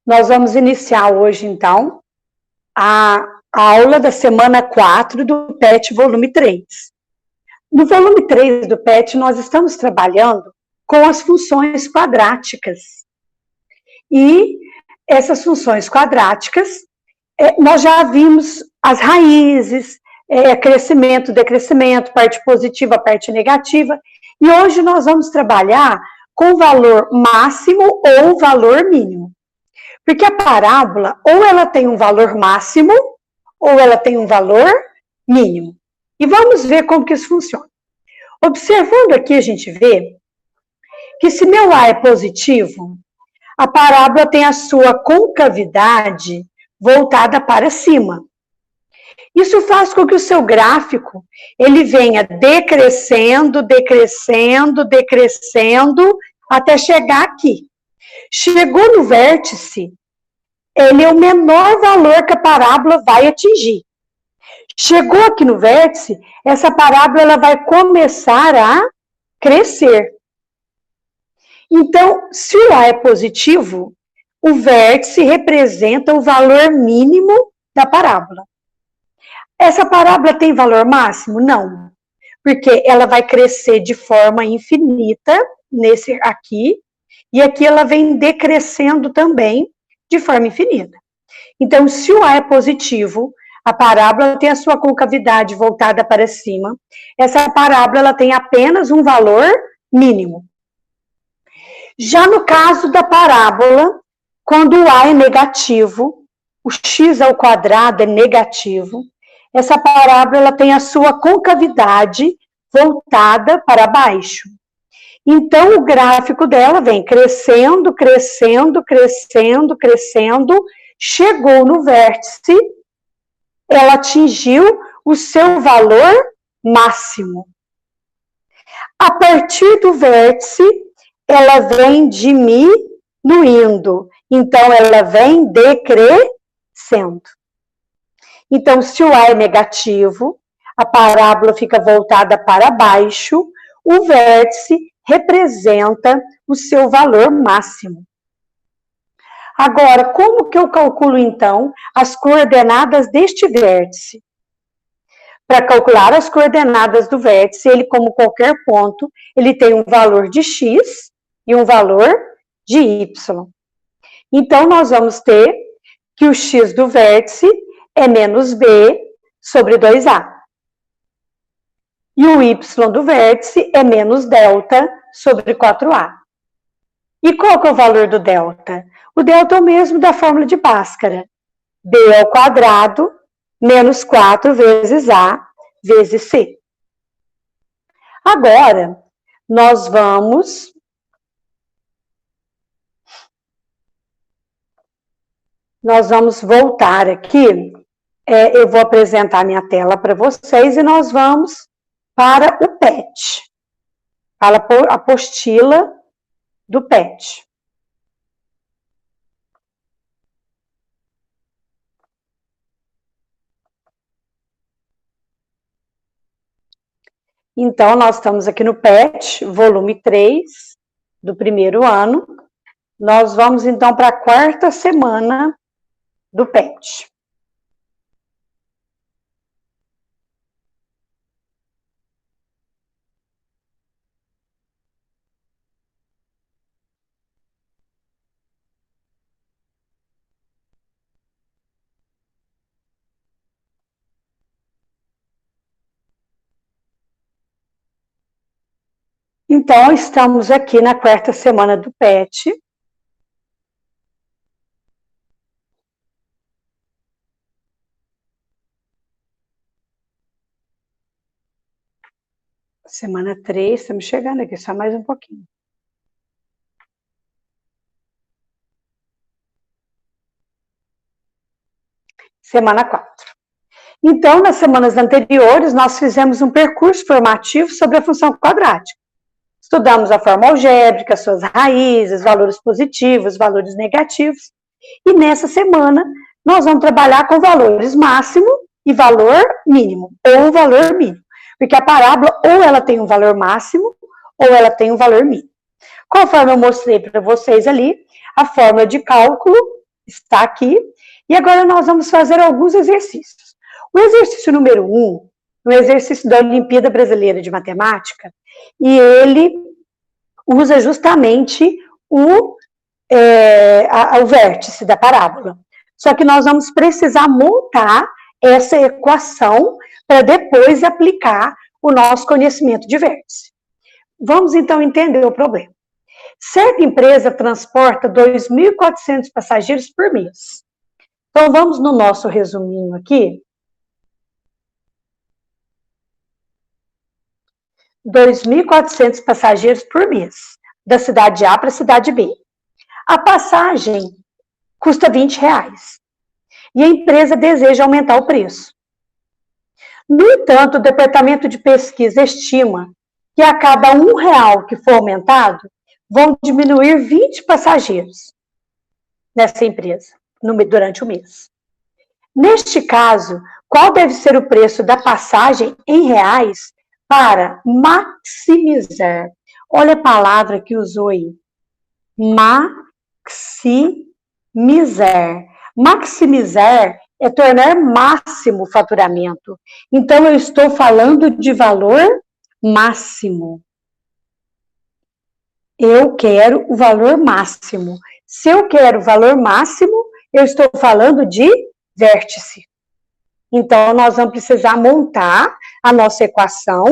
Nós vamos iniciar hoje, então, a aula da semana 4 do PET volume 3. No volume 3 do PET, nós estamos trabalhando com as funções quadráticas. E essas funções quadráticas, nós já vimos as raízes, crescimento, decrescimento, parte positiva, parte negativa. E hoje nós vamos trabalhar com o valor máximo ou valor mínimo. Porque a parábola, ou ela tem um valor máximo, ou ela tem um valor mínimo. E vamos ver como que isso funciona. Observando aqui, a gente vê que se meu A é positivo, a parábola tem a sua concavidade voltada para cima. Isso faz com que o seu gráfico, ele venha decrescendo, decrescendo, decrescendo, até chegar aqui. Chegou no vértice, ele é o menor valor que a parábola vai atingir. Chegou aqui no vértice, essa parábola ela vai começar a crescer. Então, se o A é positivo, o vértice representa o valor mínimo da parábola. Essa parábola tem valor máximo? Não, porque ela vai crescer de forma infinita, nesse aqui, e aqui ela vem decrescendo também de forma infinita. Então, se o A é positivo, a parábola tem a sua concavidade voltada para cima, essa parábola ela tem apenas um valor mínimo. Já no caso da parábola, quando o A é negativo, o x ao quadrado é negativo, essa parábola ela tem a sua concavidade voltada para baixo. Então, o gráfico dela vem crescendo, crescendo, crescendo, crescendo, chegou no vértice, ela atingiu o seu valor máximo. A partir do vértice, ela vem diminuindo, então ela vem decrescendo. Então, se o A é negativo, a parábola fica voltada para baixo, o vértice representa o seu valor máximo. Agora, como que eu calculo, então, as coordenadas deste vértice? Para calcular as coordenadas do vértice, ele, como qualquer ponto, ele tem um valor de x e um valor de y. Então, nós vamos ter que o x do vértice é menos b sobre 2a. E o y do vértice é menos delta sobre 4a. E qual que é o valor do delta? O delta é o mesmo da fórmula de Bhaskara. B ao quadrado menos 4 vezes a vezes c. Agora, nós vamos voltar aqui. Eu vou apresentar minha tela para vocês e nós vamos para o PET, para a apostila do PET. Então, nós estamos aqui no PET, volume 3, do primeiro ano. Nós vamos, então, para a 4ª semana do PET. Então, estamos aqui na 4ª semana do PET. Semana 3, estamos chegando aqui, só mais um pouquinho. Semana 4. Então, nas semanas anteriores, nós fizemos um percurso formativo sobre a função quadrática. Estudamos a forma algébrica, suas raízes, valores positivos, valores negativos. E nessa semana, nós vamos trabalhar com valores máximo e valor mínimo, ou valor mínimo. Porque a parábola, ou ela tem um valor máximo, ou ela tem um valor mínimo. Conforme eu mostrei para vocês ali, a fórmula de cálculo está aqui. E agora nós vamos fazer alguns exercícios. O exercício número 1, um exercício da Olimpíada Brasileira de Matemática, e ele usa justamente o vértice da parábola. Só que nós vamos precisar montar essa equação para depois aplicar o nosso conhecimento de vértice. Vamos então entender o problema. Certa empresa transporta 2.400 passageiros por mês. Então, vamos no nosso resuminho aqui. 2.400 passageiros por mês, da cidade A para a cidade B. A passagem custa R$20 e a empresa deseja aumentar o preço. No entanto, o departamento de pesquisa estima que a cada R$1 que for aumentado, vão diminuir 20 passageiros nessa empresa durante o mês. Neste caso, qual deve ser o preço da passagem em reais para maximizar? Olha a palavra que usou aí. Maximizar. Maximizar é tornar máximo o faturamento. Então, eu estou falando de valor máximo. Eu quero o valor máximo. Se eu quero o valor máximo, eu estou falando de vértice. Então, nós vamos precisar montar a nossa equação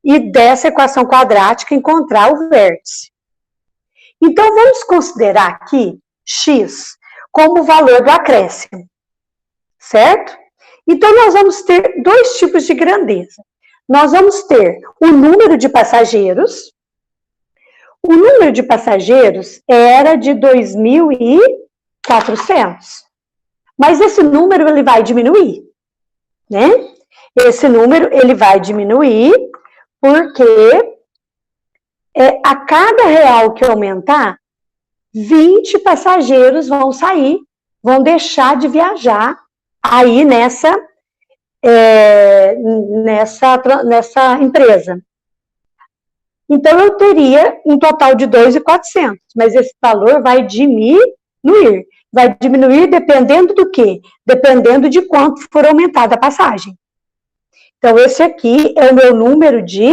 e dessa equação quadrática encontrar o vértice. Então, vamos considerar aqui x como o valor do acréscimo, certo? Então, nós vamos ter dois tipos de grandeza. Nós vamos ter o número de passageiros. O número de passageiros era de 2.400. Mas esse número ele vai diminuir, né? Esse número ele vai diminuir porque a cada R$1 que aumentar, 20 passageiros vão sair, vão deixar de viajar aí nessa empresa. Então, eu teria um total de 2.400, mas esse valor vai diminuir. Vai diminuir dependendo do quê? Dependendo de quanto for aumentada a passagem. Então, esse aqui é o meu número de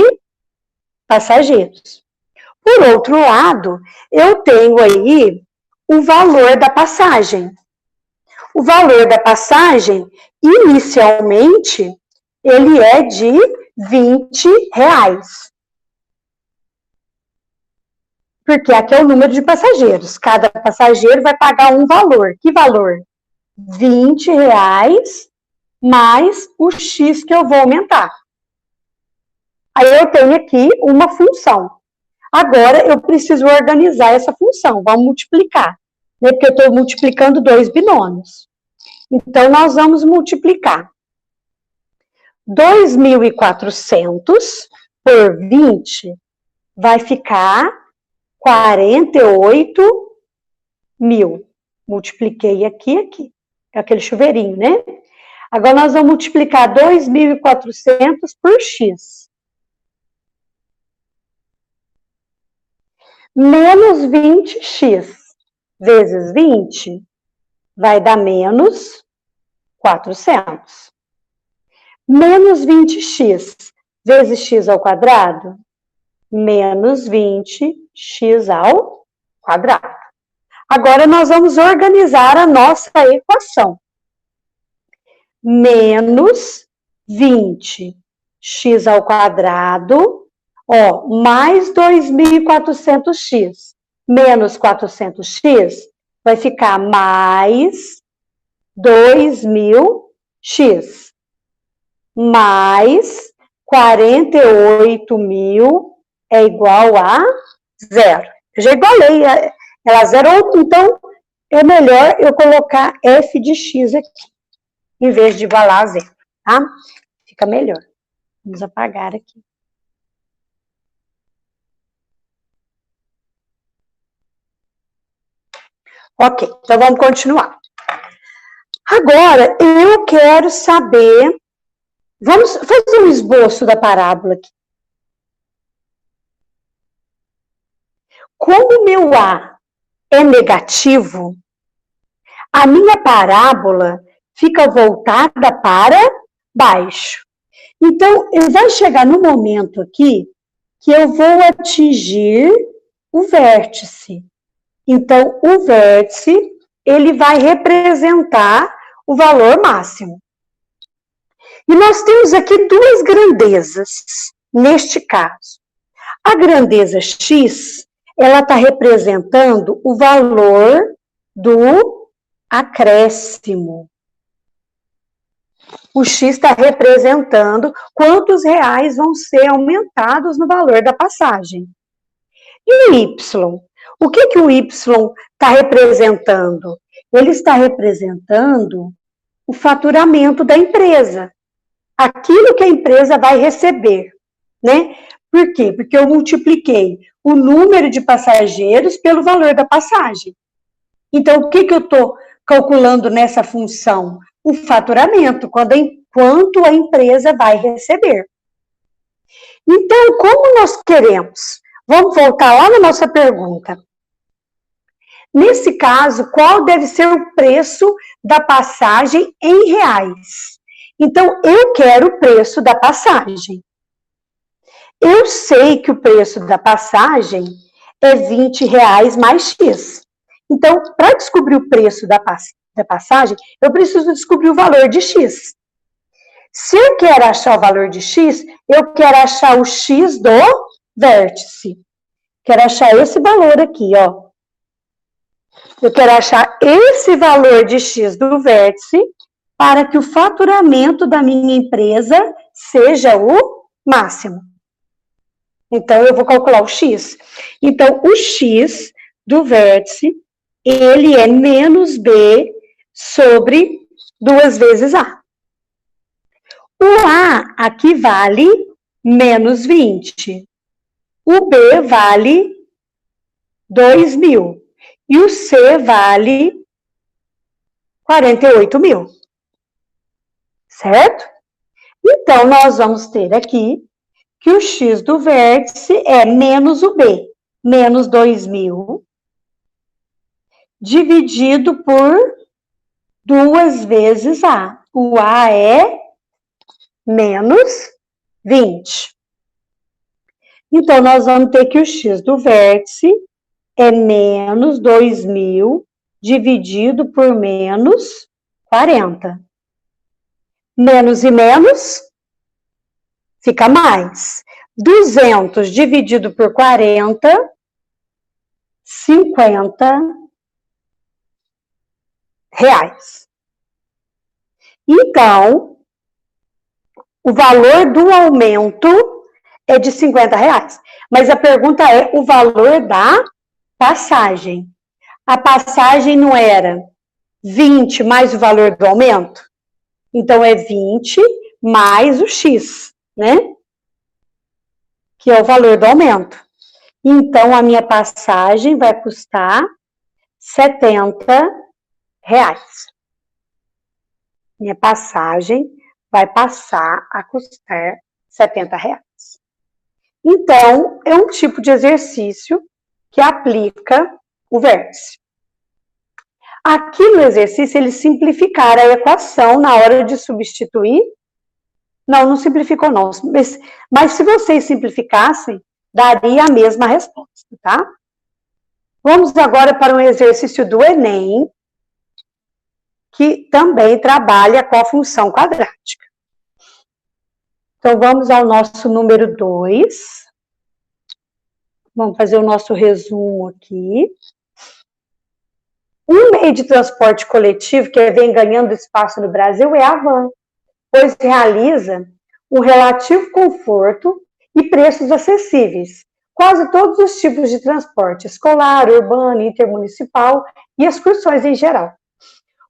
passageiros. Por outro lado, eu tenho aí o valor da passagem. O valor da passagem, inicialmente, ele é de R$20. Porque aqui é o número de passageiros. Cada passageiro vai pagar um valor. Que valor? R$20 mais o X que eu vou aumentar. Aí eu tenho aqui uma função. Agora eu preciso organizar essa função. Vamos multiplicar. Né? Porque eu estou multiplicando dois binômios. Então, nós vamos multiplicar 2.400 por 20 vai ficar 48.000. Multipliquei aqui. É aquele chuveirinho, né? Agora, nós vamos multiplicar 2.400 por x. Menos 20x vezes 20 vai dar menos 400. Menos 20x vezes x ao quadrado, menos 20x ao quadrado. Agora, nós vamos organizar a nossa equação. Menos 20x ao quadrado, mais 2.400x, menos 400x, vai ficar mais 2.000x, mais 48.000 é igual a 0. Eu já igualei ela a 0, então é melhor eu colocar f de x aqui, em vez de igualar a 0, tá? Fica melhor. Vamos apagar aqui. Ok, então vamos continuar. Agora, eu quero saber... Vamos fazer um esboço da parábola aqui. Como o meu A é negativo, a minha parábola fica voltada para baixo. Então, vai chegar no momento aqui que eu vou atingir o vértice. Então, o vértice, ele vai representar o valor máximo. E nós temos aqui duas grandezas, neste caso. A grandeza x, ela está representando o valor do acréscimo. O x está representando quantos reais vão ser aumentados no valor da passagem. E o y? O que o y está representando? Ele está representando o faturamento da empresa. Aquilo que a empresa vai receber, né? Por quê? Porque eu multipliquei o número de passageiros pelo valor da passagem. Então, o que eu estou calculando nessa função? O faturamento, quanto a empresa vai receber. Então, como nós queremos? Vamos voltar lá na nossa pergunta. Nesse caso, qual deve ser o preço da passagem em reais? Então, eu quero o preço da passagem. Eu sei que o preço da passagem é R$20 mais X. Então, para descobrir o preço da passagem, eu preciso descobrir o valor de X. Se eu quero achar o valor de X, eu quero achar o X do vértice. Quero achar esse valor aqui, ó. Eu quero achar esse valor de X do vértice para que o faturamento da minha empresa seja o máximo. Então, eu vou calcular o X. Então, o X do vértice, ele é menos B sobre 2 vezes A. O A aqui vale menos 20. O B vale 2.000. E o C vale 48.000. Certo? Então, nós vamos ter aqui que o X do vértice é menos o B, menos 2.000, dividido por 2 vezes A. O A é menos 20. Então, nós vamos ter que o X do vértice é menos 2.000 dividido por menos 40. Menos e menos fica mais. 200 dividido por 40, 50 reais. Então, o valor do aumento é de 50 reais. Mas a pergunta é o valor da passagem. A passagem não era 20 mais o valor do aumento? Então, é 20 mais o X, né? Que é o valor do aumento. Então, a minha passagem vai custar 70 reais. Minha passagem vai passar a custar 70 reais. Então, é um tipo de exercício que aplica o vértice. Aqui no exercício, eles simplificaram a equação na hora de substituir. Não simplificou não, mas se vocês simplificassem, daria a mesma resposta, tá? Vamos agora para um exercício do Enem, que também trabalha com a função quadrática. Então, vamos ao nosso número 2. Vamos fazer o nosso resumo aqui. Um meio de transporte coletivo que vem ganhando espaço no Brasil é a van, pois realiza um relativo conforto e preços acessíveis. Quase todos os tipos de transporte, escolar, urbano, intermunicipal e excursões em geral.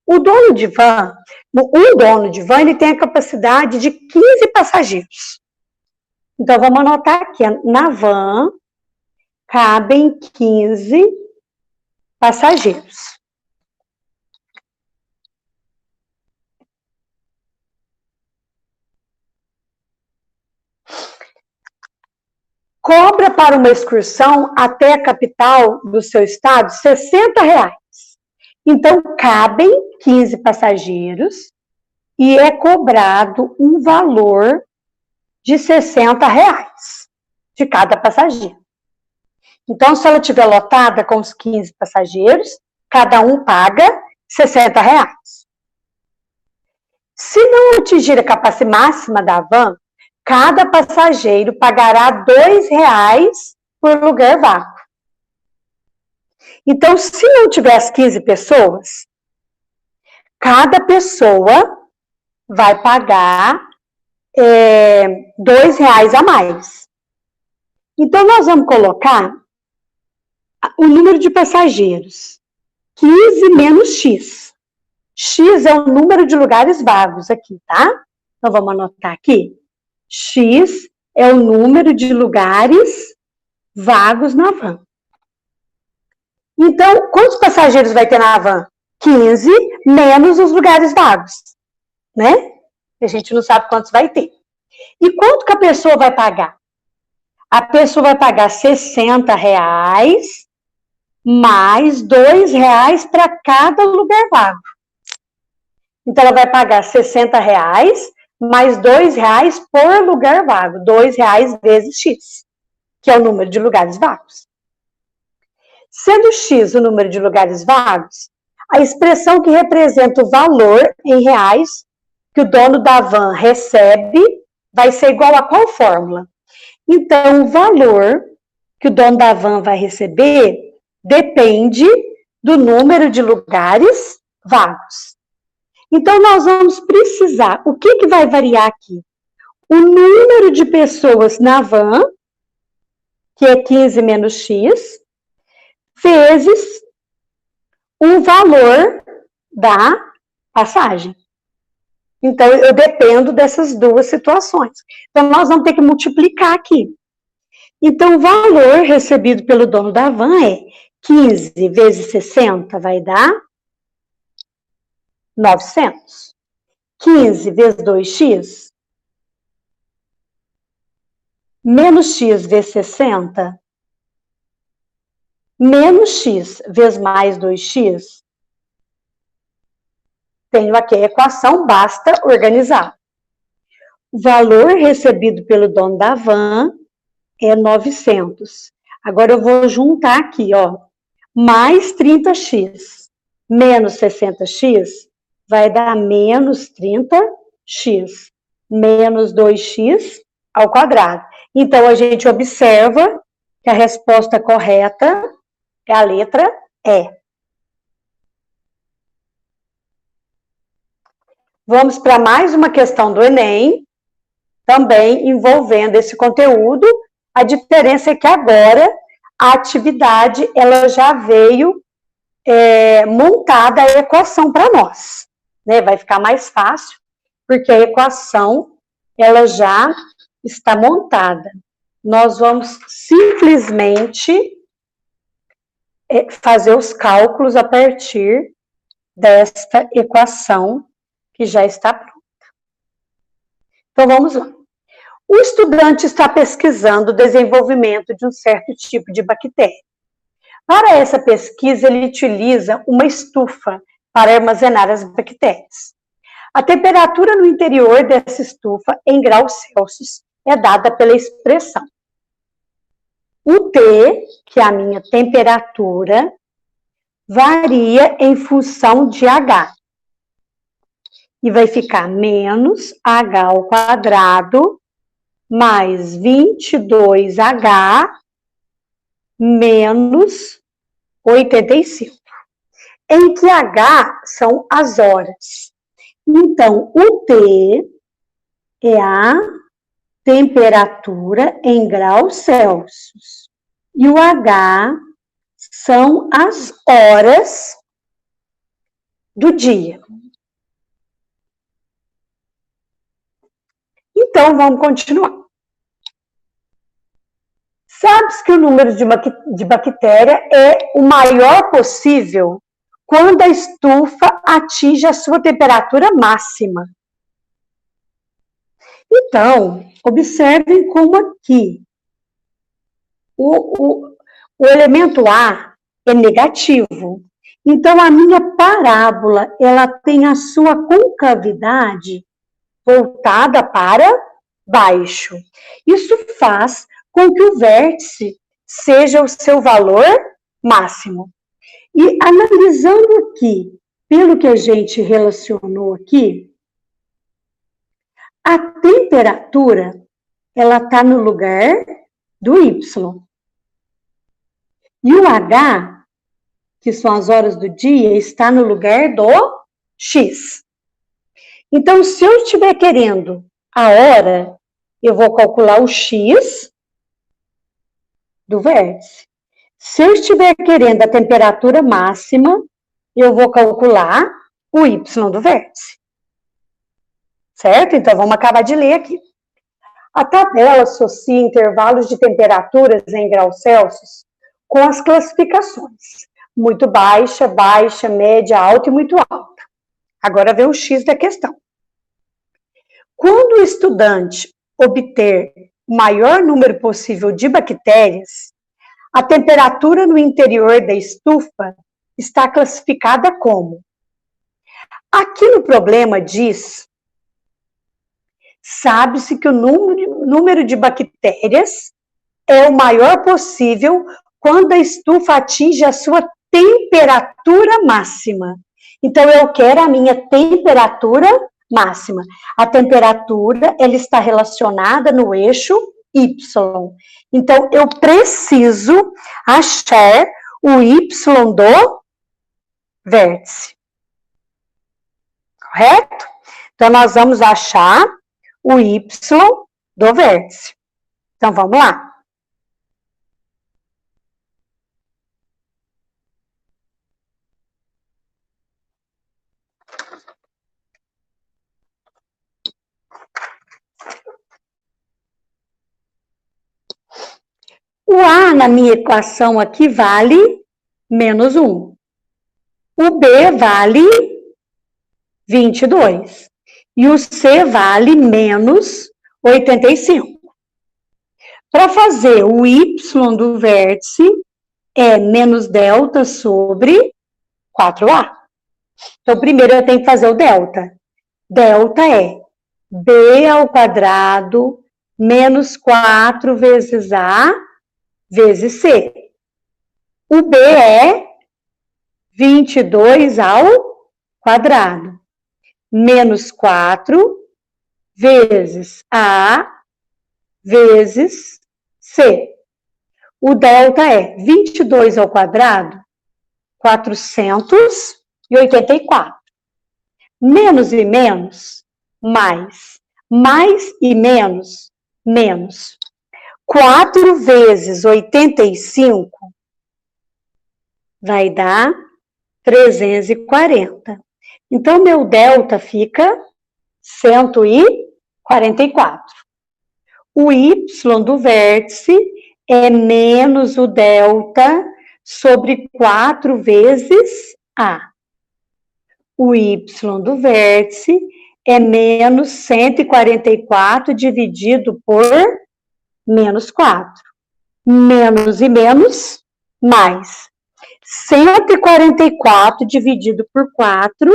O dono de van, ele tem a capacidade de 15 passageiros. Então, vamos anotar aqui, na van cabem 15 passageiros. Cobra para uma excursão até a capital do seu estado R$60. Então, cabem 15 passageiros e é cobrado um valor de R$60 de cada passageiro. Então, se ela estiver lotada com os 15 passageiros, cada um paga R$60. Se não atingir a capacidade máxima da van, cada passageiro pagará R$2 por lugar vago. Então, se não tiver as 15 pessoas, cada pessoa vai pagar R$2 a mais. Então, nós vamos colocar o número de passageiros, 15 menos X. X é o número de lugares vagos aqui, tá? Então, vamos anotar aqui. X é o número de lugares vagos na van. Então, quantos passageiros vai ter na van? 15 menos os lugares vagos, né? A gente não sabe quantos vai ter. E quanto que a pessoa vai pagar? A pessoa vai pagar R$60 mais R$2 para cada lugar vago. Então, ela vai pagar R$60 mais R$2 por lugar vago. R$2 vezes X, que é o número de lugares vagos. Sendo X o número de lugares vagos, a expressão que representa o valor em reais que o dono da van recebe vai ser igual a qual fórmula? Então, o valor que o dono da van vai receber depende do número de lugares vagos. Então, nós vamos precisar, o que vai variar aqui? O número de pessoas na van, que é 15 menos X, vezes o valor da passagem. Então, eu dependo dessas duas situações. Então, nós vamos ter que multiplicar aqui. Então, o valor recebido pelo dono da van é 15 vezes 60 vai dar 900. 15 vezes 2x, menos x vezes 60, menos x vezes mais 2x. Tenho aqui a equação, basta organizar. O valor recebido pelo dono da van é 900. Agora eu vou juntar aqui, ó, mais 30x, menos 60x, vai dar menos 30x, menos 2x ao quadrado. Então, a gente observa que a resposta correta é a letra E. Vamos para mais uma questão do Enem, também envolvendo esse conteúdo. A diferença é que agora a atividade ela já veio montada a equação para nós, né? Vai ficar mais fácil, porque a equação ela já está montada. Nós vamos simplesmente fazer os cálculos a partir desta equação que já está pronta. Então, vamos lá. O estudante está pesquisando o desenvolvimento de um certo tipo de bactéria. Para essa pesquisa, ele utiliza uma estufa para armazenar as bactérias. A temperatura no interior dessa estufa, em graus Celsius, é dada pela expressão o T, que é a minha temperatura, varia em função de H. E vai ficar menos H ao quadrado mais 22H menos 85. Em que H são as horas. Então, o T é a temperatura em graus Celsius. E o H são as horas do dia. Então, vamos continuar. Sabe-se que o número de bactéria é o maior possível quando a estufa atinge a sua temperatura máxima. Então, observem como aqui o elemento A é negativo. Então, a minha parábola, ela tem a sua concavidade voltada para baixo. Isso faz com que o vértice seja o seu valor máximo. E analisando aqui, pelo que a gente relacionou aqui, a temperatura, ela está no lugar do Y. E o H, que são as horas do dia, está no lugar do X. Então, se eu estiver querendo a hora, eu vou calcular o X do vértice. Se eu estiver querendo a temperatura máxima, eu vou calcular o Y do vértice. Certo? Então, vamos acabar de ler aqui. A tabela associa intervalos de temperaturas em graus Celsius com as classificações. Muito baixa, baixa, média, alta e muito alta. Agora vem o X da questão. Quando o estudante obter o maior número possível de bactérias, a temperatura no interior da estufa está classificada como? Aqui no problema diz, sabe-se que o número de bactérias é o maior possível quando a estufa atinge a sua temperatura máxima. Então, eu quero a minha temperatura máxima. A temperatura, ela está relacionada no eixo Y. Então, eu preciso achar o Y do vértice. Correto? Então, nós vamos achar o Y do vértice. Então, vamos lá. O A na minha equação aqui vale menos 1. O B vale 22. E o C vale menos 85. Para fazer o Y do vértice, é menos delta sobre 4A. Então, primeiro eu tenho que fazer o delta. Delta é B ao quadrado menos 4 vezes A vezes C. O B é 22 ao quadrado, menos 4 vezes A vezes C. O delta é 22 ao quadrado, 484. Menos e menos, mais. Mais e menos, menos. 4 vezes 85 vai dar 340. Então, meu delta fica 144. O Y do vértice é menos o delta sobre 4 vezes A. O Y do vértice é menos 144 dividido por menos 4. Menos e menos, mais. 144 dividido por 4,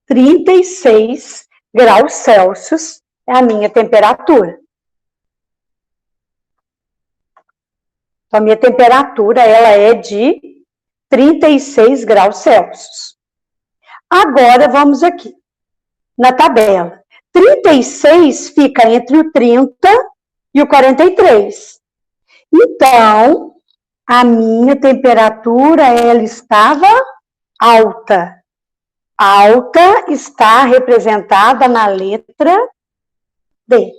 36 graus Celsius é a minha temperatura. Então, a minha temperatura, ela é de 36 graus Celsius. Agora, vamos aqui, na tabela. 36 fica entre o 30 e o 43. Então, a minha temperatura, ela estava alta. Alta está representada na letra D.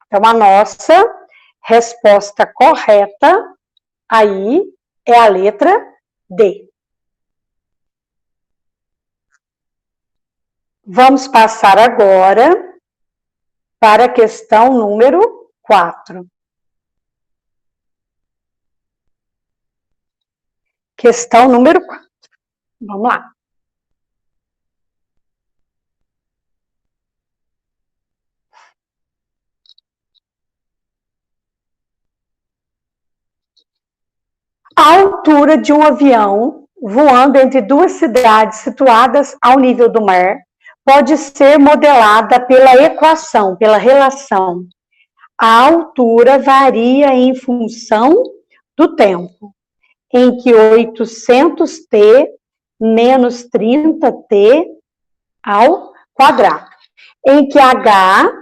Então, a nossa resposta correta aí é a letra D. Vamos passar agora para a questão número 4. Questão número 4. Vamos lá. A altura de um avião voando entre duas cidades situadas ao nível do mar pode ser modelada pela equação, pela relação. A altura varia em função do tempo, em que 800t menos 30t ao quadrado, em que h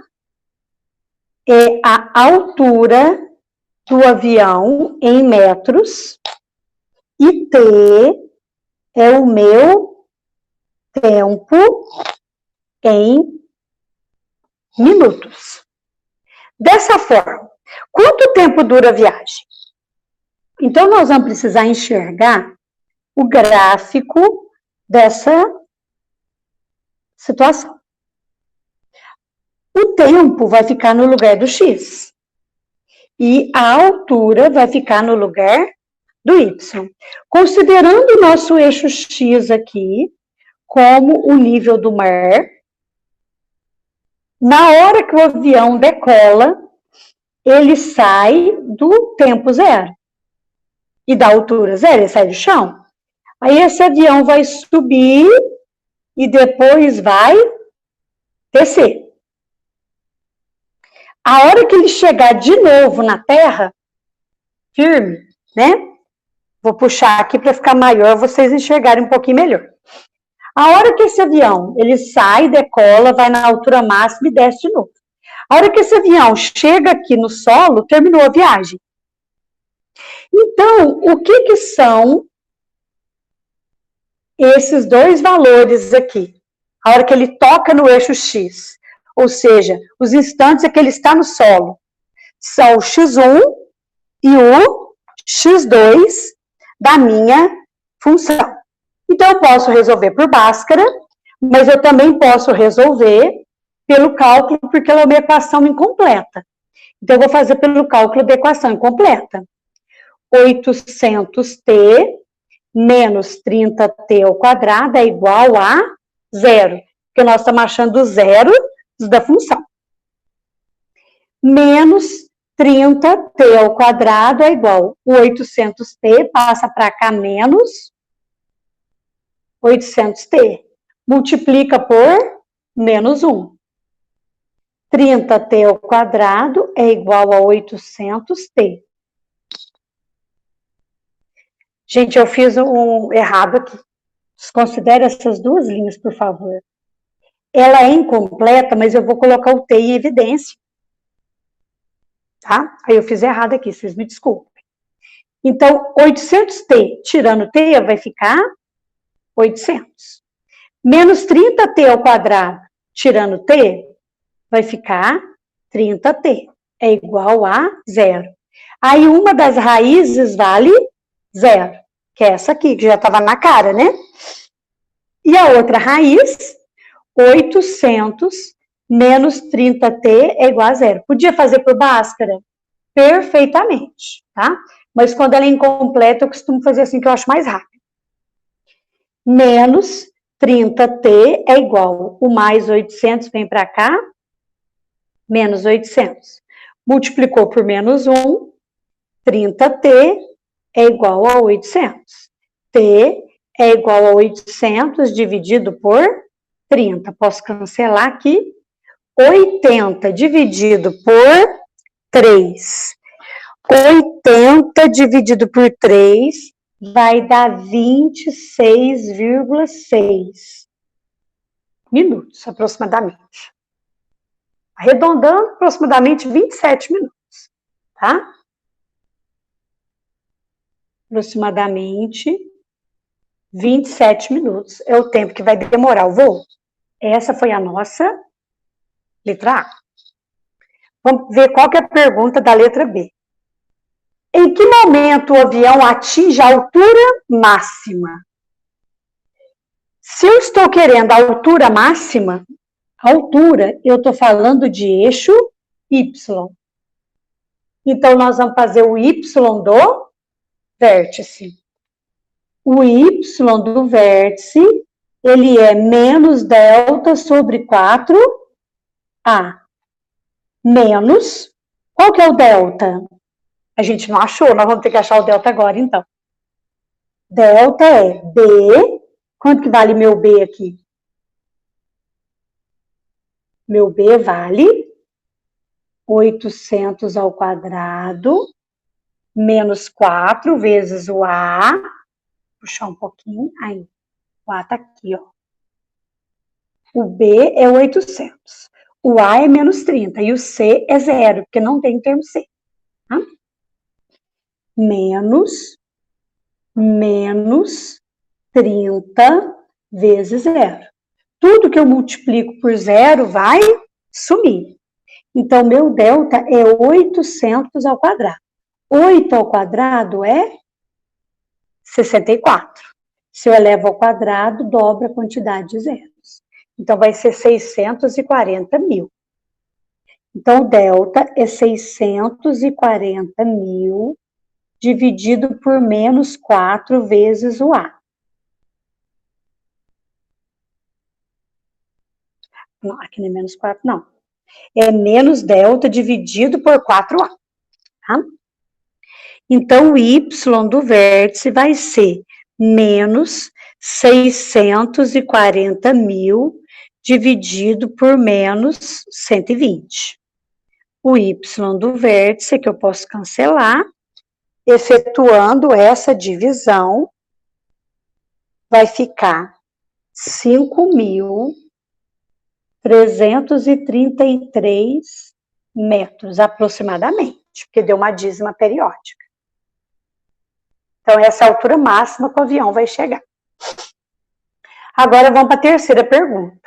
é a altura do avião em metros e t é o meu tempo em minutos. Dessa forma, quanto tempo dura a viagem? Então, nós vamos precisar enxergar o gráfico dessa situação. O tempo vai ficar no lugar do x e a altura vai ficar no lugar do y. Considerando o nosso eixo x aqui como o nível do mar, na hora que o avião decola, ele sai do tempo zero e da altura zero, ele sai do chão. Aí esse avião vai subir e depois vai descer. A hora que ele chegar de novo na Terra, firme, né? Vou puxar aqui para ficar maior, vocês enxergarem um pouquinho melhor. A hora que esse avião, ele sai, decola, vai na altura máxima e desce de novo. A hora que esse avião chega aqui no solo, terminou a viagem. Então, o que são esses dois valores aqui? A hora que ele toca no eixo X, ou seja, os instantes em que ele está no solo, são o x1 e o x2 da minha função. Então, eu posso resolver por Bhaskara, mas eu também posso resolver pelo cálculo, porque ela é uma equação incompleta. Então, eu vou fazer pelo cálculo da equação incompleta. 800t menos 30t ao quadrado é igual a zero, porque nós estamos achando zero da função. Menos 30t ao quadrado é igual a 800t, passa para cá menos 800t. Multiplica por menos 1. 30t ao quadrado é igual a 800t. Gente, eu fiz um errado aqui. Desconsidere essas duas linhas, por favor. Ela é incompleta, mas eu vou colocar o t em evidência. Tá? Aí eu fiz errado aqui, vocês me desculpem. Então, 800t tirando t vai ficar 800. Menos 30t ao quadrado tirando t vai ficar 30t. É igual a zero. Aí uma das raízes vale zero, que é essa aqui, que já estava na cara, né? E a outra raiz, 800 menos 30t é igual a zero. Podia fazer por Bhaskara? Perfeitamente, tá? Mas quando ela é incompleta, eu costumo fazer assim, que eu acho mais rápido. Menos 30t é igual, o mais 800 vem para cá, menos 800. Multiplicou por menos 1, 30t é igual a 800. T é igual a 800 dividido por 30. Posso cancelar aqui. 80 dividido por 3. 80 dividido por 3 vai dar 26,6 minutos, aproximadamente. Arredondando, aproximadamente 27 minutos, tá? Aproximadamente 27 minutos é o tempo que vai demorar o voo. Essa foi a nossa letra A. Vamos ver qual que é a pergunta da letra B. Em que momento o avião atinge a altura máxima? Se eu estou querendo a altura máxima, altura, eu estou falando de eixo Y. Então, nós vamos fazer o Y do vértice. O Y do vértice, ele é menos delta sobre 4A. Menos, qual que é o delta? A gente não achou, nós vamos ter que achar o delta agora, então. delta é B, quanto que vale meu B aqui? Meu B vale 800 ao quadrado, menos 4 vezes o A, puxar um pouquinho, aí, o A tá aqui, ó. O B é 800, o A é menos 30 e o C é 0, porque não tem termo C. Tá? Menos 30 vezes 0. Tudo que eu multiplico por 0 vai sumir. Então, meu delta é 800 ao quadrado. 8 ao quadrado é 64. Se eu elevo ao quadrado, dobra a quantidade de zeros. Então, vai ser 640 mil. Então, o delta é 640 mil dividido por menos 4 vezes o A. Não, aqui não é menos 4, não. É menos delta dividido por 4A. Tá? Então, o Y do vértice vai ser menos 640 mil dividido por menos 120. O Y do vértice, que eu posso cancelar, efetuando essa divisão, vai ficar 5.333 metros, aproximadamente, porque deu uma dízima periódica. Então, essa é a altura máxima que o avião vai chegar. Agora, vamos para a terceira pergunta.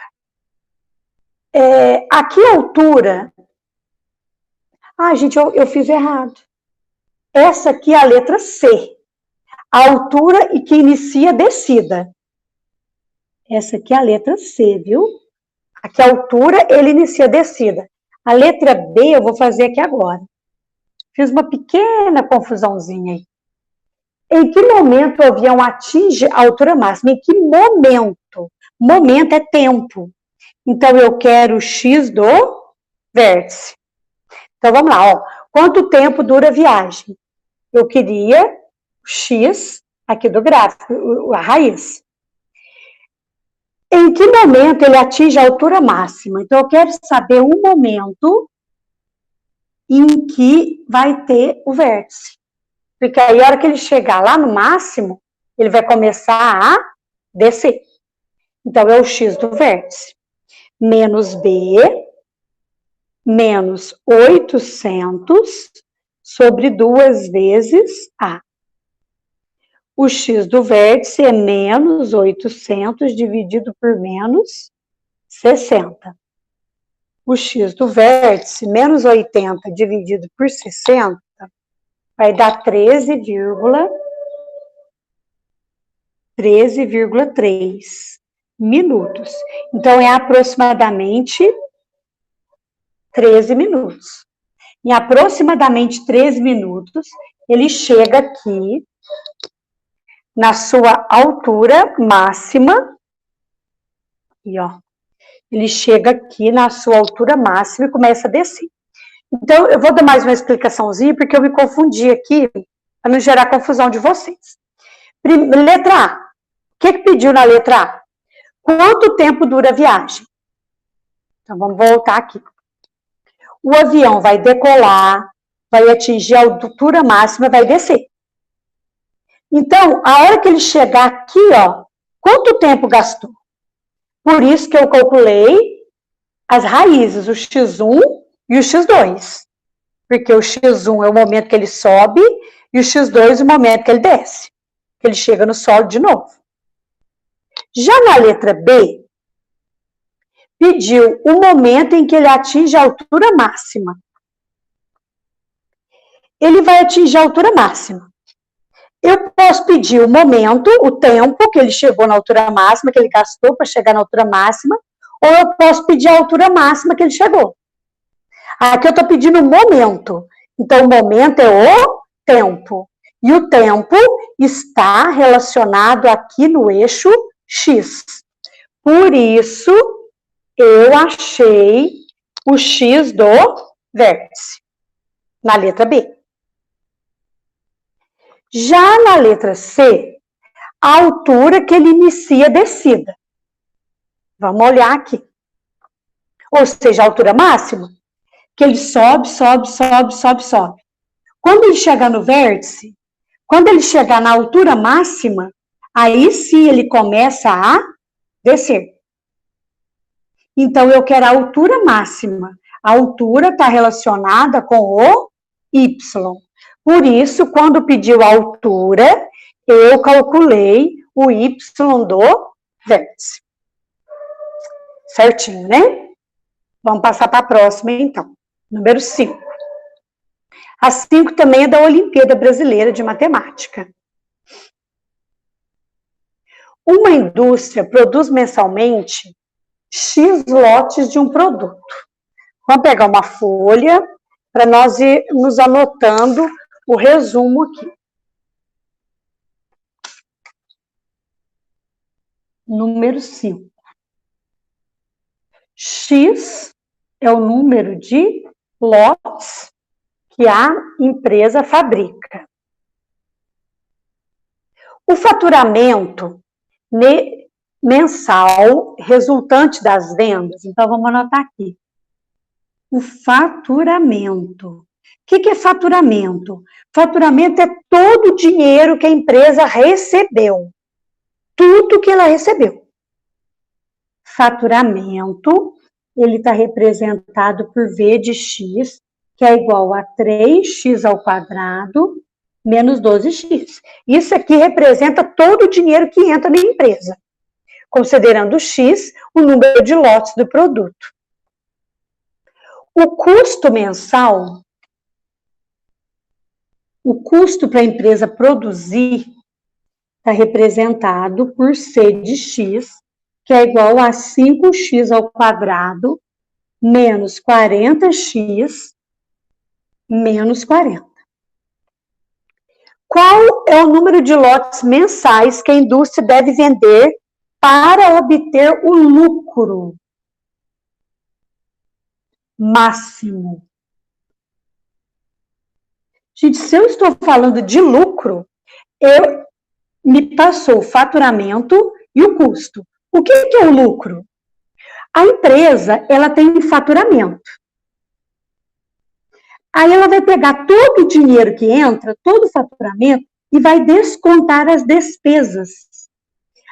A que altura... Ah, gente, eu fiz errado. Essa aqui é a letra C. A altura e que inicia a descida. Essa aqui é a letra C, viu? Aqui a altura, ele inicia a descida. A letra B eu vou fazer aqui agora. Fiz uma pequena confusãozinha aí. Em que momento o avião atinge a altura máxima? Em que momento? Momento é tempo. Então, eu quero o X do vértice. Então, vamos lá. Ó. Quanto tempo dura a viagem? Eu queria o X aqui do gráfico, a raiz. Em que momento ele atinge a altura máxima? Então, eu quero saber um momento em que vai ter o vértice. Porque aí, a hora que ele chegar lá no máximo, ele vai começar a descer. Então, é o X do vértice. Menos B, menos 800 sobre 2 vezes A. O X do vértice é menos 800 dividido por menos 60. O X do vértice, menos 80 dividido por 60, vai dar 13,3 minutos. Então, é aproximadamente 13 minutos. Em aproximadamente 13 minutos, ele chega aqui na sua altura máxima. E, ó, ele chega aqui na sua altura máxima e começa a descer. Então, eu vou dar mais uma explicaçãozinha, porque eu me confundi aqui, para não gerar confusão de vocês. Letra A. O que pediu na letra A? Quanto tempo dura a viagem? Então, vamos voltar aqui. O avião vai decolar, vai atingir a altura máxima, vai descer. Então, a hora que ele chegar aqui, ó, quanto tempo gastou? Por isso que eu calculei as raízes, o x1 e o x2. Porque o x1 é o momento que ele sobe e o x2 é o momento que ele desce. Que ele chega no solo de novo. Já na letra B, pediu o momento em que ele atinge a altura máxima. Ele vai atingir a altura máxima. Eu posso pedir o momento, o tempo que ele chegou na altura máxima, que ele gastou para chegar na altura máxima, ou eu posso pedir a altura máxima que ele chegou. Aqui eu estou pedindo o momento. Então, o momento é o tempo. E o tempo está relacionado aqui no eixo X. Por isso, eu achei o X do vértice, na letra B. Já na letra C, a altura que ele inicia a descida. Vamos olhar aqui. Ou seja, a altura máxima, que ele sobe, sobe, sobe, sobe, sobe. Quando ele chegar no vértice, quando ele chegar na altura máxima, aí sim ele começa a descer. Então, eu quero a altura máxima. A altura está relacionada com o Y. Por isso, quando pediu a altura, eu calculei o Y do vértice. Certinho, né? Vamos passar para a próxima, então. Número 5. A 5 também é da Olimpíada Brasileira de Matemática. Uma indústria produz mensalmente X lotes de um produto. Vamos pegar uma folha para nós irmos anotando o resumo aqui. Número 5. X é o número de lotes que a empresa fabrica. O faturamento mensal resultante das vendas, então vamos anotar aqui. O faturamento. O que é faturamento? Faturamento é todo o dinheiro que a empresa recebeu. Tudo que ela recebeu. Faturamento, ele está representado por V de X, que é igual a 3x ao quadrado menos 12x. Isso aqui representa todo o dinheiro que entra na empresa, considerando x o número de lotes do produto. O custo mensal, o custo para a empresa produzir, está representado por C de x, que é igual a 5x ao quadrado menos 40x menos 40. Qual é o número de lotes mensais que a indústria deve vender para obter o lucro máximo? Gente, se eu estou falando de lucro, me passou o faturamento e o custo. O que é o lucro? A empresa, ela tem faturamento. Aí ela vai pegar todo o dinheiro que entra, todo o faturamento, e vai descontar as despesas.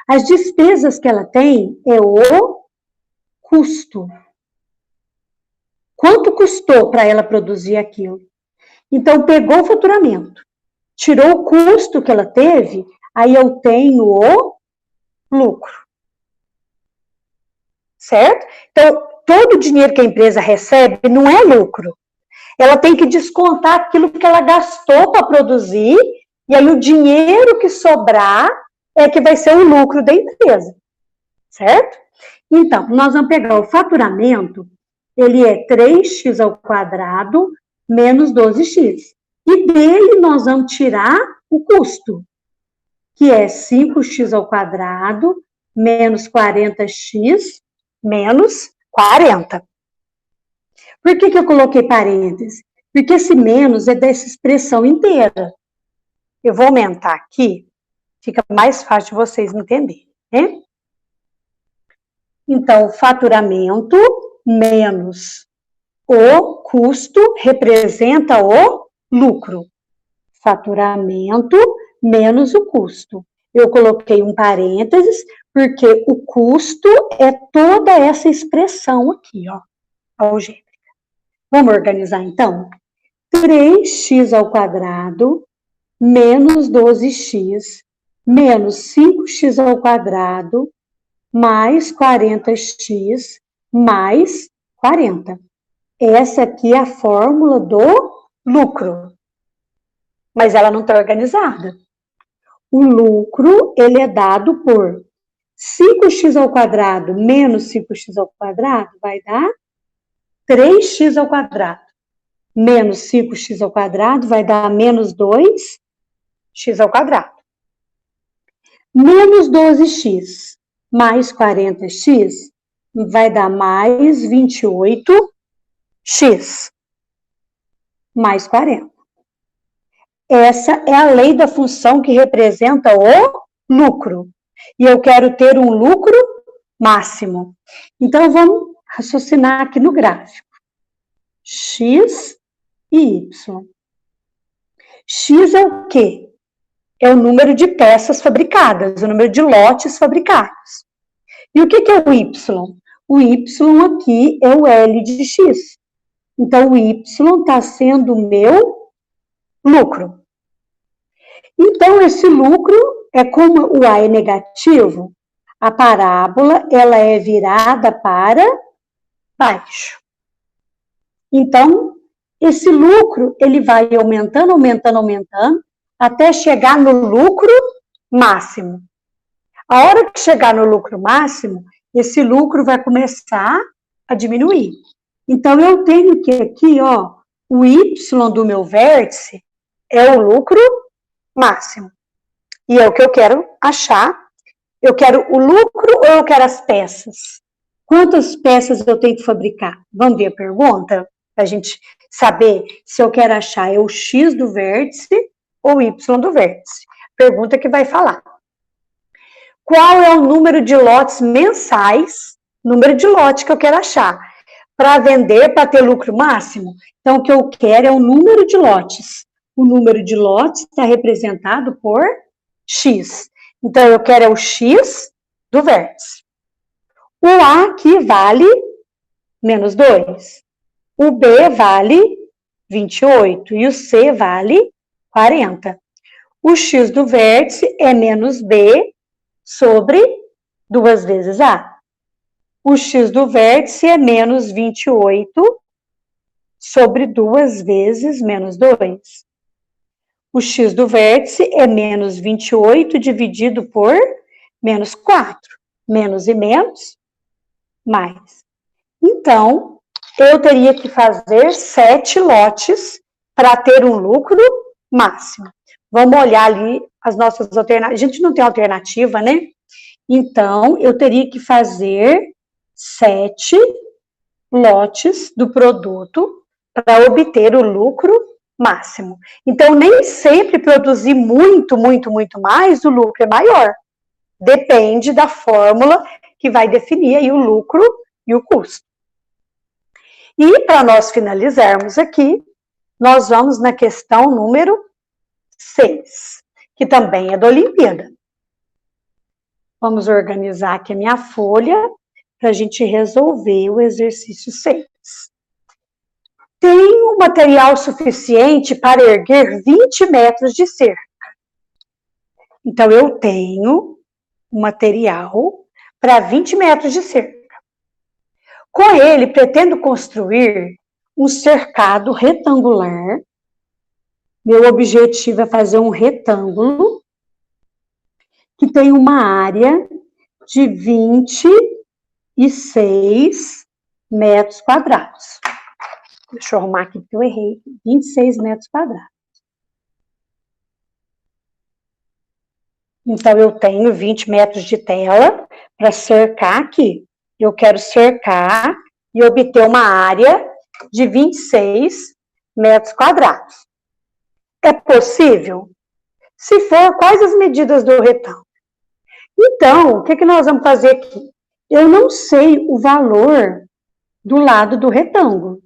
As despesas que ela tem é o custo. Quanto custou para ela produzir aquilo? Então, pegou o faturamento, tirou o custo que ela teve, aí eu tenho o lucro. Certo? Então, todo o dinheiro que a empresa recebe não é lucro. Ela tem que descontar aquilo que ela gastou para produzir, e aí o dinheiro que sobrar é que vai ser o lucro da empresa, certo? Então, nós vamos pegar o faturamento, ele é 3x ao quadrado menos 12x. E dele nós vamos tirar o custo, que é 5x ao quadrado menos 40x menos 40. Por que eu coloquei parênteses? Porque esse menos é dessa expressão inteira. Eu vou aumentar aqui, fica mais fácil de vocês entenderem, né? Então, faturamento menos o custo representa o lucro. Faturamento menos o custo. Eu coloquei um parênteses, porque o custo é toda essa expressão aqui, ó, algébrica. Vamos organizar, então? 3x ao quadrado menos 12x menos 5x ao quadrado mais 40x mais 40. Essa aqui é a fórmula do lucro. Mas ela não está organizada. O lucro, ele é dado por 5x ao quadrado menos 5x ao quadrado vai dar 3x ao quadrado. Menos 5x ao quadrado vai dar menos 2x ao quadrado. Menos 12x mais 40x vai dar mais 28x mais 40. Essa é a lei da função que representa o lucro. E eu quero ter um lucro máximo. Então, vamos raciocinar aqui no gráfico. X e Y. X é o quê? É o número de peças fabricadas, o número de lotes fabricados. E o que é o Y? O Y aqui é o L de X. Então, o Y está sendo o meu lucro. Então, esse lucro, como o A é negativo, a parábola ela é virada para baixo. Então, esse lucro ele vai aumentando, aumentando, aumentando, até chegar no lucro máximo. A hora que chegar no lucro máximo, esse lucro vai começar a diminuir. Então, eu tenho que aqui, ó, o Y do meu vértice é o lucro máximo. E é o que eu quero achar. Eu quero o lucro ou eu quero as peças? Quantas peças eu tenho que fabricar? Vamos ver a pergunta? Para a gente saber se eu quero achar o X do vértice ou o Y do vértice. Pergunta que vai falar. Qual é o número de lotes mensais, número de lote que eu quero achar? Para vender, para ter lucro máximo? Então, o que eu quero é o número de lotes. O número de lotes está representado por X. Então, eu quero é o X do vértice. O A aqui vale menos 2. O B vale 28 e o C vale 40. O X do vértice é menos B sobre 2 vezes A. O X do vértice é menos 28 sobre 2 vezes menos 2. O X do vértice é menos 28 dividido por menos 4. Menos e menos, mais. Então, eu teria que fazer 7 lotes para ter um lucro máximo. Vamos olhar ali as nossas alternativas. A gente não tem alternativa, né? Então, eu teria que fazer 7 lotes do produto para obter o lucro máximo. Então, nem sempre produzir muito, muito, muito mais, o lucro é maior. Depende da fórmula que vai definir aí o lucro e o custo. E, para nós finalizarmos aqui, nós vamos na questão número 6, que também é da Olimpíada. Vamos organizar aqui a minha folha para a gente resolver o exercício 6. Tenho material suficiente para erguer 20 metros de cerca. Então, eu tenho material para 20 metros de cerca. Com ele, pretendo construir um cercado retangular. Meu objetivo é fazer um retângulo que tem uma área de 26 metros quadrados. Deixa eu arrumar aqui que eu errei. 26 metros quadrados. Então, eu tenho 20 metros de tela para cercar aqui. Eu quero cercar e obter uma área de 26 metros quadrados. É possível? Se for, quais as medidas do retângulo? Então, o que nós vamos fazer aqui? Eu não sei o valor do lado do retângulo.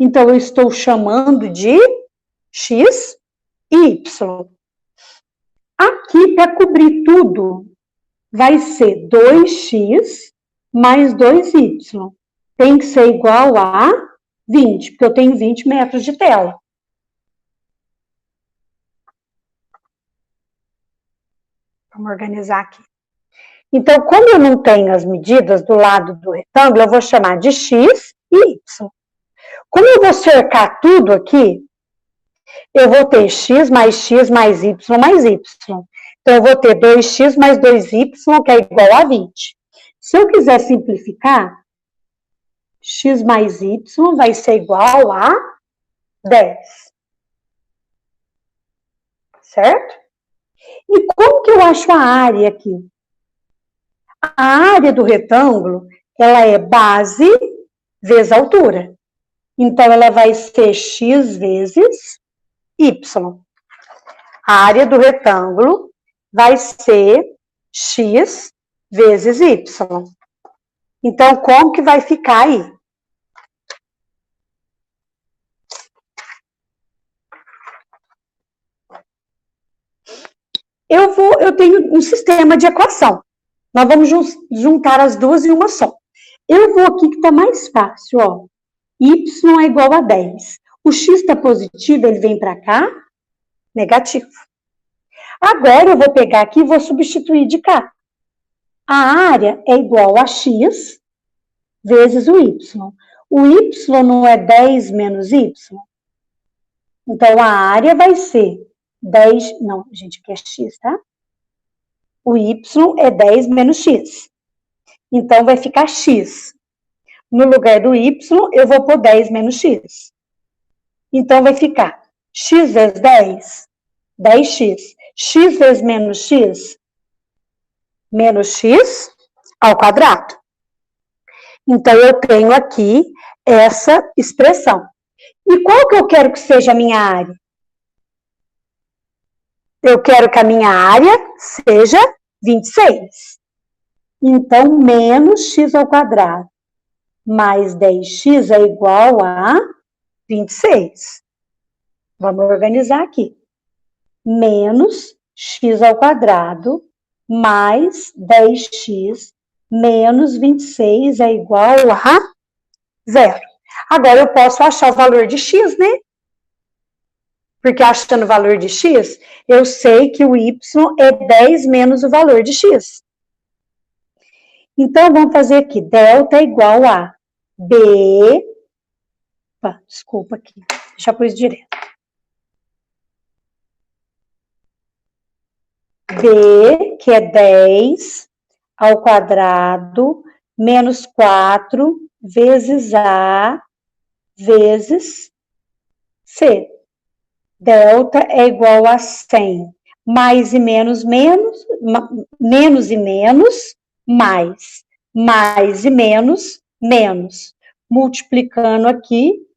Então, eu estou chamando de X e Y. Aqui, para cobrir tudo, vai ser 2x mais 2y. Tem que ser igual a 20, porque eu tenho 20 metros de tela. Vamos organizar aqui. Então, como eu não tenho as medidas do lado do retângulo, eu vou chamar de x e y. Como eu vou cercar tudo aqui, eu vou ter x mais y mais y. Então, eu vou ter 2x mais 2y, que é igual a 20. Se eu quiser simplificar, x mais y vai ser igual a 10. Certo? E como que eu acho a área aqui? A área do retângulo, ela é base vezes altura. Então, ela vai ser x vezes y. A área do retângulo vai ser x vezes y. Então, como que vai ficar aí? Eu tenho um sistema de equação. Nós vamos juntar as duas em uma só. Eu vou aqui que está mais fácil, ó. Y é igual a 10. O x está positivo, ele vem para cá, negativo. Agora eu vou pegar aqui e vou substituir de cá. A área é igual a x vezes o y. O y não é 10 menos y? Então, a área vai ser 10... Não, gente, aqui é x, tá? O y é 10 menos x. Então, vai ficar x. No lugar do y, eu vou pôr 10 menos x. Então, vai ficar x vezes 10, 10x. X vezes menos x, menos x ao quadrado. Então, eu tenho aqui essa expressão. E qual que eu quero que seja a minha área? Eu quero que a minha área seja 26. Então, menos x ao quadrado mais 10x é igual a 26. Vamos organizar aqui. Menos x ao quadrado mais 10x menos 26 é igual a 0. Agora, eu posso achar o valor de x, né? Porque achando o valor de x, eu sei que o y é 10 menos o valor de x. Então, vamos fazer aqui. Delta é igual a B... Desculpa aqui, já pus direto. B, que é 10 ao quadrado, menos 4, vezes A, vezes C. Delta é igual a 100. Mais e menos, menos, menos e menos, mais. Mais e menos, menos. Multiplicando aqui,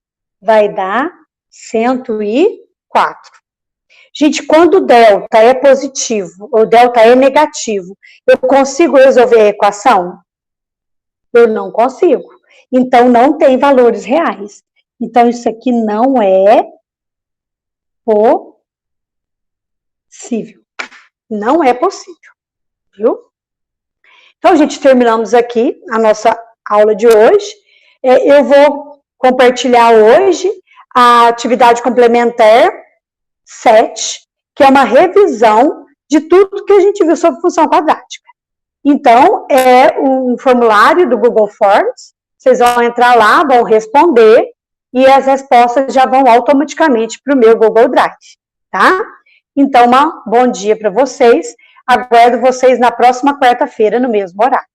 vai dar 104. Gente, quando o delta é positivo ou delta é negativo, eu consigo resolver a equação? Eu não consigo. Então, não tem valores reais. Então, isso aqui não é possível. Não é possível, viu? Então, gente, terminamos aqui a nossa aula de hoje. Eu vou compartilhar hoje a atividade complementar 7, que é uma revisão de tudo que a gente viu sobre função quadrática. Então, é um formulário do Google Forms, vocês vão entrar lá, vão responder, e as respostas já vão automaticamente para o meu Google Drive, tá? Então, bom dia para vocês, aguardo vocês na próxima quarta-feira, no mesmo horário.